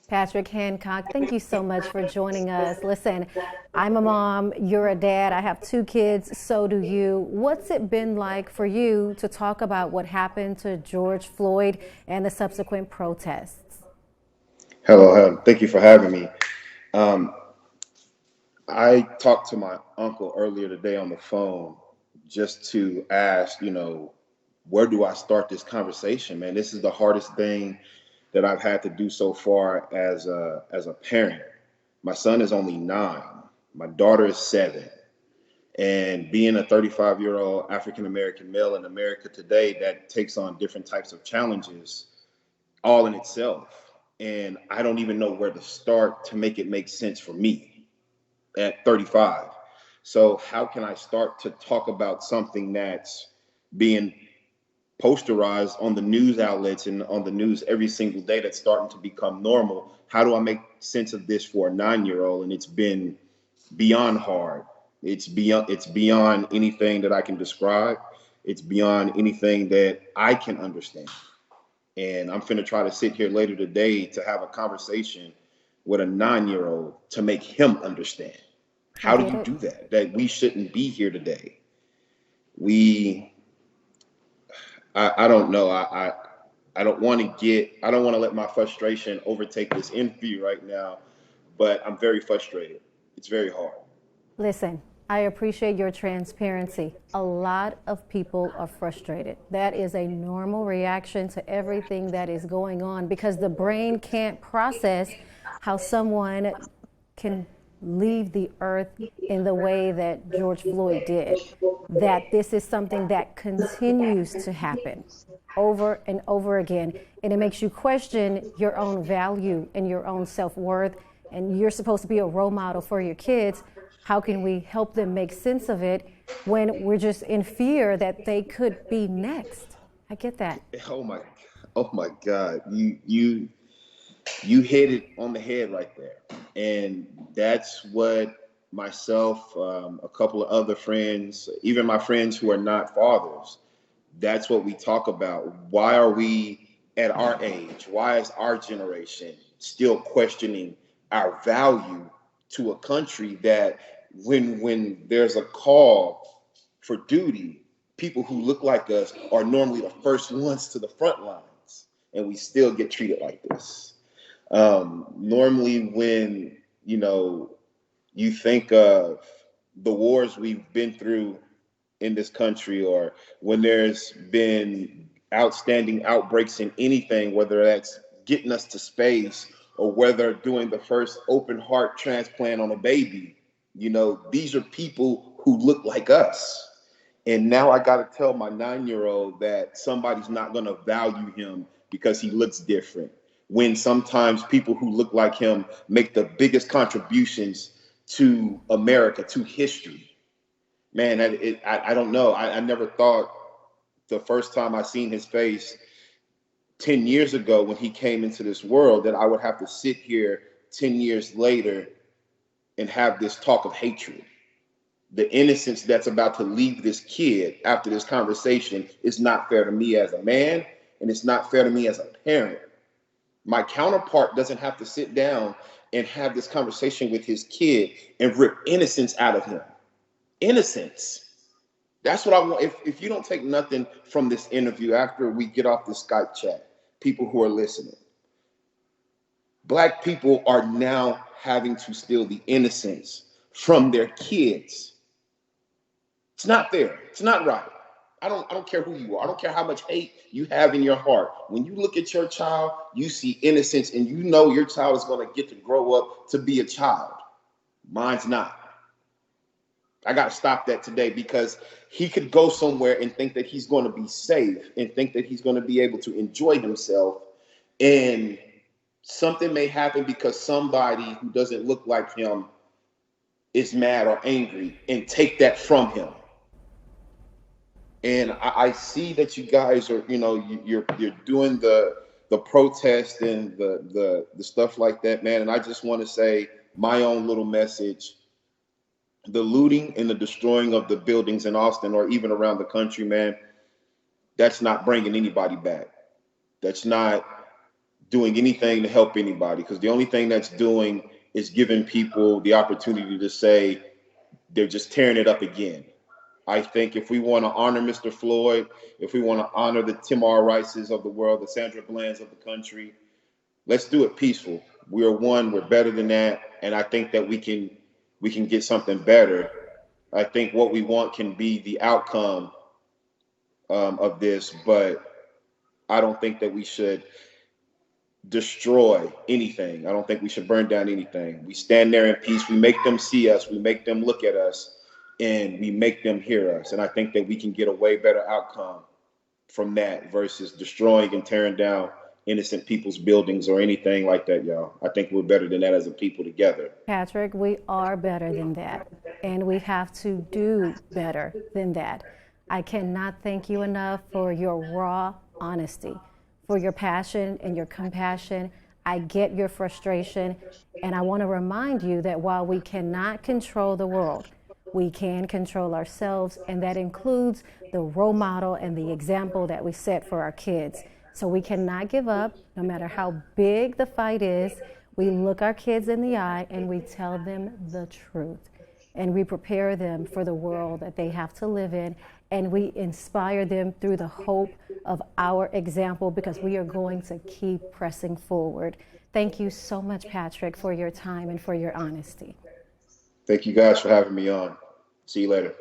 Patrick Hancock, thank you so much for joining us. Listen, I'm a mom, you're a dad, I have two kids, so do you. What's it been like for you to talk about what happened to George Floyd and the subsequent protests? Hello, thank you for having me. Um, I talked to my uncle earlier today on the phone just to ask, where do I start this conversation, man? This is the hardest thing that I've had to do so far as a parent. My son is only 9. My daughter is 7. And being a 35-year-old African American male in America today, that takes on different types of challenges all in itself. And I don't even know where to start to make it make sense for me at 35. So how can I start to talk about something that's being posterized on the news outlets and on the news every single day that's starting to become normal? How do I make sense of this for a 9-year-old? And it's been beyond hard. It's beyond anything that I can describe. It's beyond anything that I can understand. And I'm finna try to sit here later today to have a conversation with a 9-year-old to make him understand. I How do get you it. do that? That we shouldn't be here today. We, I don't know. I don't want to I don't want to let my frustration overtake this interview right now, but I'm very frustrated. It's very hard. Listen, I appreciate your transparency. A lot of people are frustrated. That is a normal reaction to everything that is going on because the brain can't process how someone can leave the earth in the way that George Floyd did. That this is something that continues to happen over and over again. And it makes you question your own value and your own self worth. And you're supposed to be a role model for your kids. How can we help them make sense of it when we're just in fear that they could be next? I get that. Oh my, oh my God. You hit it on the head right there. And that's what myself, a couple of other friends, even my friends who are not fathers, that's what we talk about. Why are we at our age? Why is our generation still questioning our value to a country that when there's a call for duty, people who look like us are normally the first ones to the front lines, and we still get treated like this. Normally, when you think of the wars we've been through in this country, or when there's been outstanding outbreaks in anything, whether that's getting us to space or whether doing the first open heart transplant on a baby, these are people who look like us. And now I got to tell my 9-year-old that somebody's not going to value him because he looks different. When sometimes people who look like him make the biggest contributions to America, to history. Man, I don't know. I never thought the first time I seen his face 10 years ago when he came into this world that I would have to sit here 10 years later and have this talk of hatred. The innocence that's about to leave this kid after this conversation is not fair to me as a man, and it's not fair to me as a parent. My counterpart doesn't have to sit down and have this conversation with his kid and rip innocence out of him. Innocence. That's what I want. If you don't take nothing from this interview after we get off this Skype chat, people who are listening, Black people are now having to steal the innocence from their kids. It's not fair. It's not right. I don't care who you are. I don't care how much hate you have in your heart. When you look at your child, you see innocence and you know your child is going to get to grow up to be a child. Mine's not. I got to stop that today because he could go somewhere and think that he's going to be safe and think that he's going to be able to enjoy himself. And something may happen because somebody who doesn't look like him is mad or angry and take that from him. And I see that you guys are, you're doing the protest and the stuff like that, man. And I just want to say my own little message: the looting and the destroying of the buildings in Austin or even around the country, man, that's not bringing anybody back. That's not doing anything to help anybody, because the only thing that's doing is giving people the opportunity to say they're just tearing it up again. I think if we want to honor Mr. Floyd, if we want to honor the Tamar Rices of the world, the Sandra Blands of the country, let's do it peaceful. We are one. We're better than that, and I think that we can get something better. I think what we want can be the outcome of this, but I don't think that we should destroy anything. I don't think we should burn down anything. We stand there in peace. We make them see us. We make them look at us, and we make them hear us. And I think that we can get a way better outcome from that versus destroying and tearing down innocent people's buildings or anything like that, y'all. I think we're better than that as a people together. Patrick, we are better than that, and we have to do better than that. I cannot thank you enough for your raw honesty, for your passion and your compassion. I get your frustration, and I want to remind you that while we cannot control the world, we can control ourselves, and that includes the role model and the example that we set for our kids. So we cannot give up, no matter how big the fight is. We look our kids in the eye and we tell them the truth. And we prepare them for the world that they have to live in. And we inspire them through the hope of our example, because we are going to keep pressing forward. Thank you so much, Patrick, for your time and for your honesty. Thank you guys for having me on. See you later.